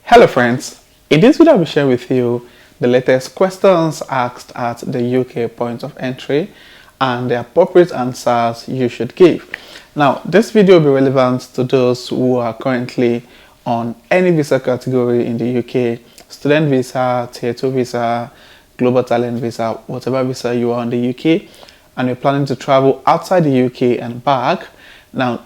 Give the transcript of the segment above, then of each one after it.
Hello friends, in this video I'll be sharing with you the latest questions asked at the UK point of entry and the appropriate answers you should give. Now this video will be relevant to those who are currently on any visa category in the UK, student visa, tier 2 visa, global talent visa, whatever visa you are in the UK, and you're planning to travel outside the UK and back. Now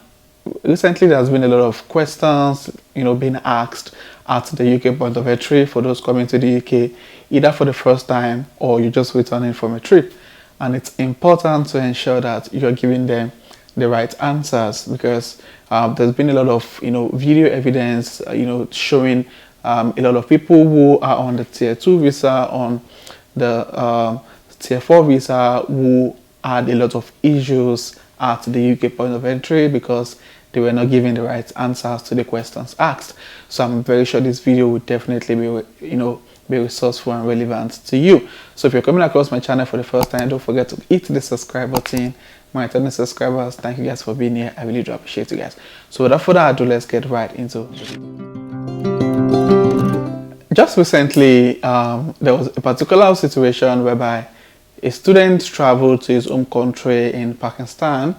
recently there's been a lot of questions being asked at the UK point of entry for those coming to the UK either for the first time or you're just returning from a trip, and it's important to ensure that you're giving them the right answers because there's been a lot of video evidence showing a lot of people who are on the tier 2 visa, on the tier 4 visa, who had a lot of issues at the UK point of entry because they were not giving the right answers to the questions asked. So I'm very sure this video will definitely be resourceful and relevant to you. So if you're coming across my channel for the first time, don't forget to hit the subscribe button. My returning subscribers, thank you guys for being here. I really do appreciate you guys. So without further ado, let's get right into it. Just recently, there was a particular situation whereby a student traveled to his home country in Pakistan,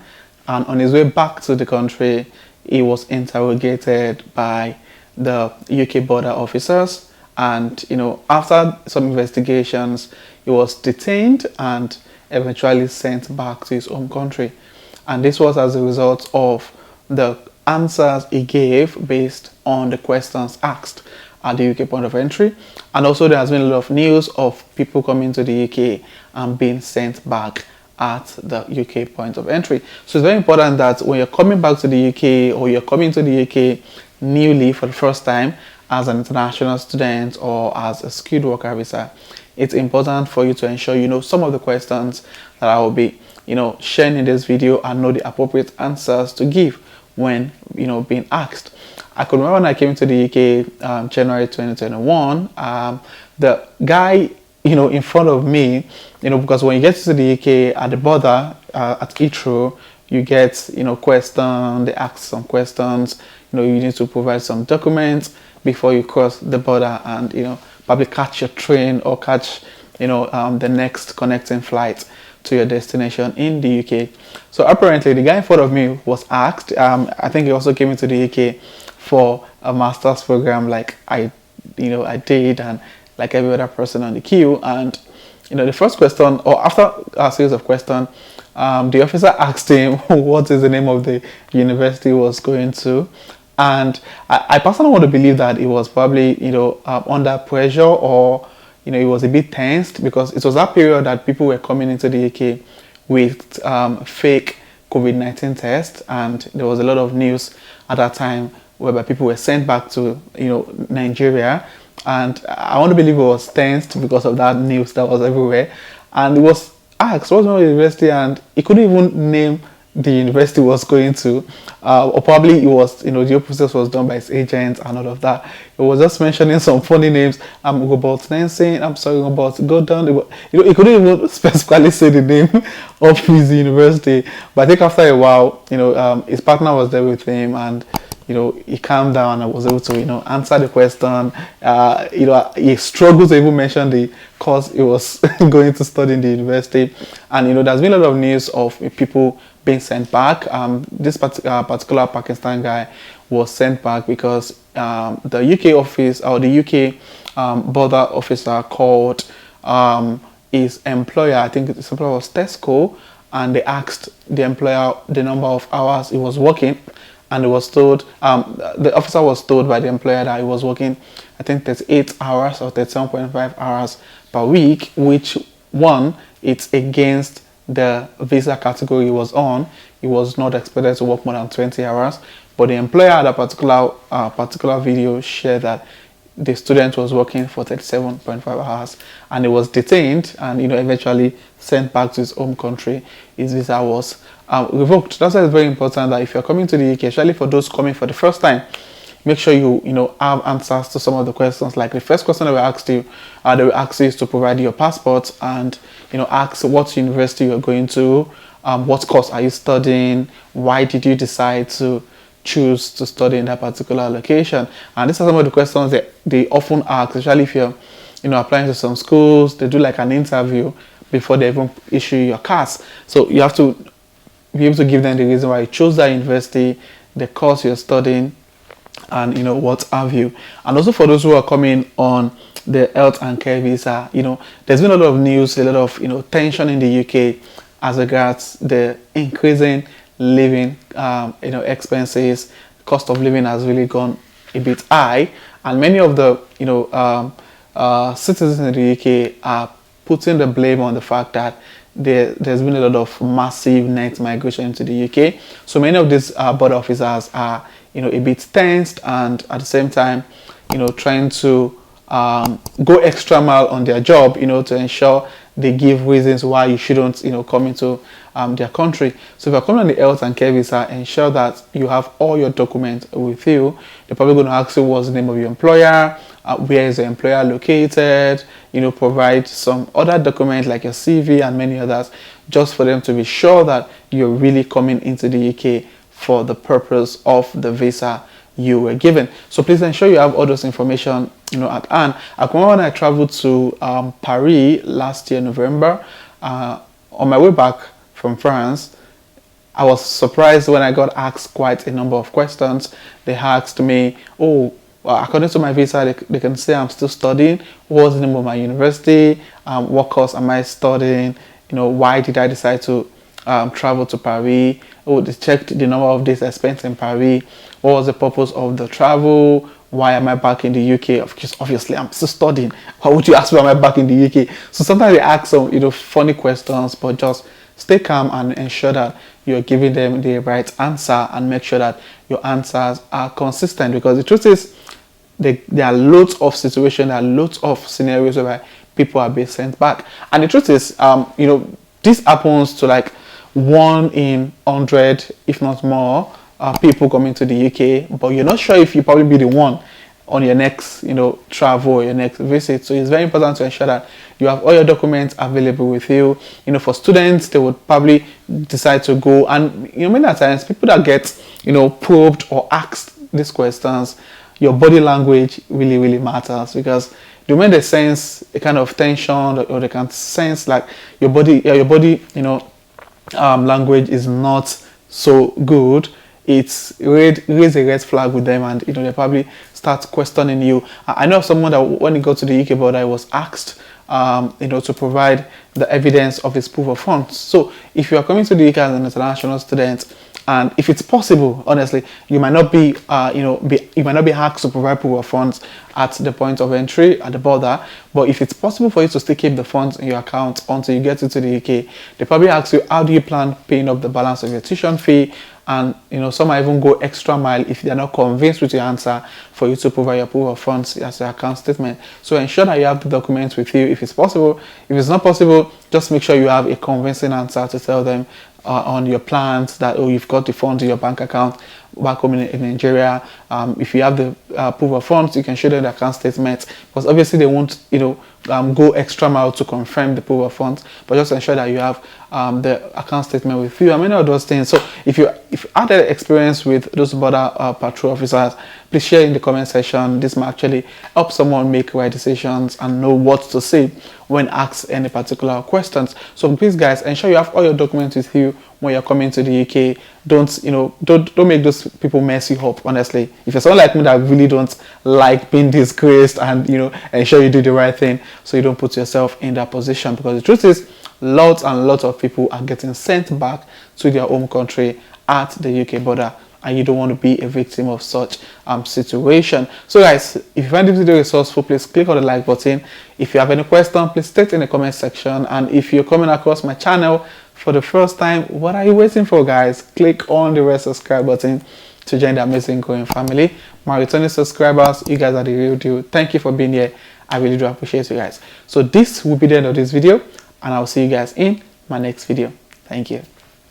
and on his way back to the country, he was interrogated by the UK border officers, and after some investigations, he was detained and eventually sent back to his home country. And this was as a result of the answers he gave based on the questions asked at the UK point of entry. And also there has been a lot of news of people coming to the UK and being sent back at the UK point of entry. So it's very important that when you're coming back to the UK or you're coming to the UK newly for the first time as an international student or as a skilled worker visa, it's important for you to ensure you know some of the questions that I will be sharing in this video and know the appropriate answers to give when being asked. I could remember when I came to the UK January 2021, the guy in front of me, because when you get to the UK at the border at Heathrow, you get questions, they ask some questions, you need to provide some documents before you cross the border and probably catch your train or catch the next connecting flight to your destination in the UK. So apparently the guy in front of me was asked, I think he also came into the UK for a master's program like I did, and like every other person on the queue. And the first question, or after a series of questions, the officer asked him what is the name of the university he was going to. And I personally want to believe that it was probably under pressure, or it was a bit tensed, because it was that period that people were coming into the UK with fake COVID-19 tests, and there was a lot of news at that time whereby people were sent back to Nigeria. And I want to believe it was tensed because of that news that was everywhere. And it was asked what's the university, and he couldn't even name the university was going to, or probably it was the whole process was done by his agent and all of that. It was just mentioning some funny names. I'm about Nancy, I'm sorry about Gordon. He couldn't even specifically say the name of his university. But I think after a while, his partner was there with him, and he calmed down and was able to answer the question. He struggled to even mention the course he was going to study in the university. And there's been a lot of news of people being sent back. This particular Pakistan guy was sent back because the UK office, or the UK border officer, called his employer, I think his employer was Tesco, and they asked the employer the number of hours he was working. And it was told, the officer was told by the employer that he was working, I think 38 hours or 37.5 hours per week, which one, it's against the visa category he was on. He was not expected to work more than 20 hours. But the employer at a particular video shared that the student was working for 37.5 hours, and he was detained and eventually sent back to his home country. His visa was revoked. That's why it's very important that if you're coming to the UK, especially for those coming for the first time, make sure you have answers to some of the questions. Like the first question that we asked you, they will ask you is to provide your passport and ask what university you're going to, what course are you studying, why did you decide to choose to study in that particular location. And these are some of the questions that they often ask, especially if you're applying to some schools. They do like an interview before they even issue your CAS. So you have to be able to give them the reason why you chose that university, the course you're studying, and what have you. And also for those who are coming on the health and care visa, there's been a lot of news, a lot of tension in the UK as regards the increasing living expenses. Cost of living has really gone a bit high, and many of the citizens in the UK are putting the blame on the fact that there's been a lot of massive net migration into the UK. So many of these border officers are a bit tensed, and at the same time trying to go extra mile on their job to ensure they give reasons why you shouldn't come into their country. So if you're coming on the health and care visa, ensure that you have all your documents with you. They're probably going to ask you what's the name of your employer, where is the employer located, provide some other documents like your CV and many others, just for them to be sure that you're really coming into the UK for the purpose of the visa you were given. So please ensure you have all those information at hand. I remember when I traveled to Paris last year, November, on my way back from France, I was surprised when I got asked quite a number of questions. They asked me, according to my visa, they can say I'm still studying. What's the name of my university? What course am I studying? Why did I decide to travel to Paris? They checked the number of days I spent in Paris. What was the purpose of the travel? Why am I back in the UK? Obviously, I'm still studying. Why would you ask me why am I back in the UK? So sometimes they ask some funny questions, but just stay calm and ensure that you're giving them the right answer, and make sure that your answers are consistent, because the truth is there are loads of situations, there are loads of scenarios where people are being sent back. And the truth is, this happens to like 1 in 100, if not more, people coming to the UK, but you're not sure if you'll probably be the one on your next travel or your next visit. So it's very important to ensure that you have all your documents available with you. For students, they would probably decide to go, and many times people that get probed or asked these questions, your body language really matters, because the moment they sense a kind of tension, or they can sense like your body language is not so good, it's raise a red flag with them, and they probably start questioning you. I know of someone that when he got to the UK border, he was asked to provide the evidence of his proof of funds. So if you are coming to the UK as an international student, and if it's possible, honestly, you might not be asked to provide proof of funds at the point of entry at the border. But if it's possible for you to still keep the funds in your account until you get into the UK, they probably ask you, how do you plan paying up the balance of your tuition fee? And some might even go extra mile if they're not convinced with your answer, for you to provide your proof of funds as your account statement. So ensure that you have the documents with you if it's possible. If it's not possible, just make sure you have a convincing answer to tell them on your plans that you've got the funds in your bank account back home in Nigeria. If you have the proof of funds, you can show them the account statement, because obviously they won't go extra mile to confirm the proof of funds, but just ensure that you have the account statement with you and many of those things. So if you had an experience with those border patrol officers, please share in the comment section. This might actually help someone make right decisions and know what to say when asked any particular questions. So please guys, ensure you have all your documents with you when you're coming to the UK. Don't make those people mess you up, honestly. If you're someone like me that really don't like being disgraced, and ensure you do the right thing so you don't put yourself in that position, because the truth is lots and lots of people are getting sent back to their home country at the UK border, and you don't want to be a victim of such situation. So guys, if you find this video resourceful, please click on the like button. If you have any question, please state in the comment section. And if you're coming across my channel for the first time, what are you waiting for, guys? Click on the red subscribe button to join the amazing growing family. My returning subscribers, you guys are the real deal. Thank you for being here. I really do appreciate you guys. So this will be the end of this video, and I'll see you guys in my next video. Thank you.